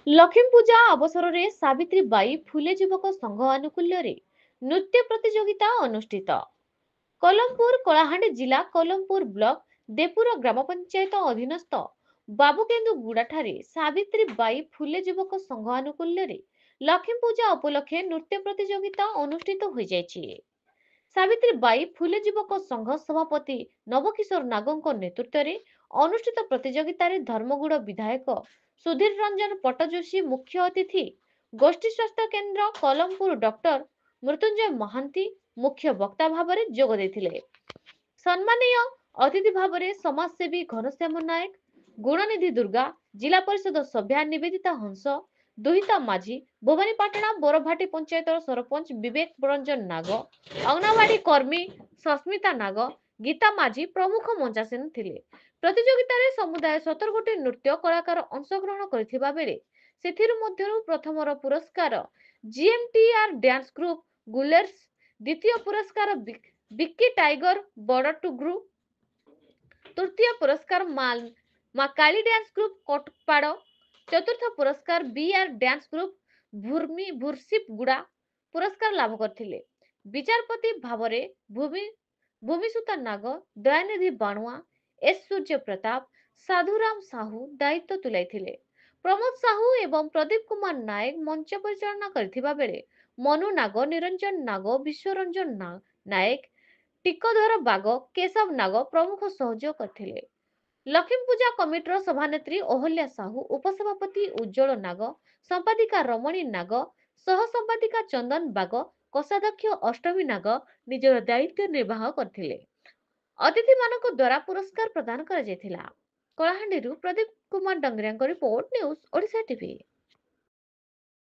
ଲକ୍ଷ୍ମୀ ପୂଜା ଅବସରରେ ସାବିତ୍ରୀବାଈ ଫୁଲେ ଯୁବକ ସଂଘ ଆନୁକୂଲ୍ୟରେ ନୃତ୍ୟ ପ୍ରତିଯୋଗିତା ଅନୁଷ୍ଠିତ। କୋଲମପୁର କଳାହାଣ୍ଡି ଜିଲ୍ଲା କୋଲମପୁର ବ୍ଲକ ଦେପୁର ଗ୍ରାମ ପଞ୍ଚାୟତ ଅଧୀନସ୍ଥ ବାବୁକେନ୍ଦୁଗୁଡାଠାରେ ସାବିତ୍ରୀବାଈ ଫୁଲେ ଯୁବକ ସଂଘ ଆନୁକୂଲ୍ୟରେ ଲକ୍ଷ୍ମୀ ପୂଜା ଉପଲକ୍ଷେ ନୃତ୍ୟ ପ୍ରତିଯୋଗିତା ଅନୁଷ୍ଠିତ ହୋଇଯାଇଛି। ସାବିତ୍ରୀବାଈ ଫୁଲେ ଯୁବକ ସଂଘ ସଭାପତି ନବକିଶୋର ନାଗଙ୍କ ନେତୃତ୍ୱରେ ଅନୁଷ୍ଠିତ ପ୍ରତିଯୋଗିତାରେ ଧର୍ମଗୁଡ ବିଧାୟକ ସୁଧୀର ରଞ୍ଜନ ପଟ୍ଟଯୋଶୀ ମୁଖ୍ୟ ଅତିଥି, ଗୋଷ୍ଠୀ ସ୍ୱାସ୍ଥ୍ୟ କେନ୍ଦ୍ର କଲମପୁର ଡକ୍ଟର ମୃତ୍ୟୁଞ୍ଜୟ ମହାନ୍ତି ମୁଖ୍ୟ ବକ୍ତା ଭାବରେ ଯୋଗ ଦେଇଥିଲେ। ସମ୍ମାନୀୟ ଅତିଥି ଭାବରେ ସମାଜସେବୀ ଘନଶ୍ୟାମ ନାୟକ, ଗୁଣନିଧି ଦୁର୍ଗା, ଜିଲ୍ଲା ପରିଷଦ ସଭ୍ୟା ନିବେଦିତା ହଂସ, ଦୁହିତା ମାଝୀ, ଭବାନୀପାଟଣା ବୋରଭାଟି ପଞ୍ଚାୟତର ସରପଞ୍ଚ ବିବେକ ରଞ୍ଜନ ନାଗ, ଅଙ୍ଗନବାଡି କର୍ମୀ ସସ୍ମିତା ନାଗ, ଗୀତା ମାଝୀ ପ୍ରମୁଖ ମଞ୍ଚାସୀନ ଥିଲେ। ପ୍ରତିଯୋଗିତାରେ ସମୁଦାୟ 17 ଗୋଟି ନୃତ୍ୟ କଳାକାର ଅଂଶଗ୍ରହଣ କରିଥିବା ବେଳେ ସେଥିରୁ ମଧ୍ୟରୁ ପ୍ରଥମର ପୁରସ୍କାର ଜିଏମଟିଆର ଡ୍ୟାନ୍ସ ଗ୍ରୁପ ଗୁଲେର୍ସ, ଦ୍ୱିତୀୟ ପୁରସ୍କାର ବିକି ଟାଇଗର ବଡଟୁ ଗ୍ରୁପ, ତୃତୀୟ ପୁରସ୍କାର ମା କାଳି ଡ୍ୟାନ୍ସ ଗ୍ରୁପ କୋଟପାଡ, ଚତୁର୍ଥ ପୁରସ୍କାର ବିଆର ଡ୍ୟାନ୍ସ ଗ୍ରୁପ ଭୁର୍ସିପଗୁଡା ପୁରସ୍କାର ଲାଭ କରିଥିଲେ। ବିଚାରପତି ଭାବରେ ଭୂମିସୁତା ନାଗ, ଦୟାନିଧି ବାଣୁଆ, ଏସ୍ ସୂର୍ଯ୍ୟ ପ୍ରତାପ, ସାଧୁରାମ ସାହୁ ଦାୟିତ୍ୱ ତୁଲାଇଥିଲେ। ପ୍ରମୋଦ ସାହୁ ଏବଂ ପ୍ରଦୀପ କୁମାର ନାୟକ ମଞ୍ଚ ପରିଚାଳନା କରିଥିବା ବେଳେ ମନୁ ନାଗ, ନିରଞ୍ଜନ ନାଗ, ବିଶ୍ୱରଞ୍ଜନ ନାୟକ, ଟିକଧର ବାଗ, କେଶବ ନାଗ ପ୍ରମୁଖ ସହଯୋଗ କରିଥିଲେ। ଲକ୍ଷ୍ମୀ ପୂଜା କମିଟିର ସଭାନେତ୍ରୀ ଅହଲ୍ୟା ସାହୁ, ଉପସଭାପତି ଉଜ୍ଜଳ ନାଗ, ସମ୍ପାଦିକା ରମଣୀ ନାଗ, ସହ ସମ୍ପାଦିକା ଚନ୍ଦନ ବାଗ, କୋଷାଧ୍ୟକ୍ଷ ଅଷ୍ଟମୀ ନାଗ ନିଜର ଦାୟିତ୍ୱ ନିର୍ବାହ କରିଥିଲେ। ଅତିଥିମାନଙ୍କ ଦ୍ୱାରା ପୁରସ୍କାର ପ୍ରଦାନ କରାଯାଇଥିଲା। କଳାହାଣ୍ଡିରୁ ପ୍ରଦୀପ କୁମାର ଡଙ୍ଗରିଆଙ୍କ ରିପୋର୍ଟ, ନ୍ୟୁଜ ଓଡ଼ିଶା ଟିଭି।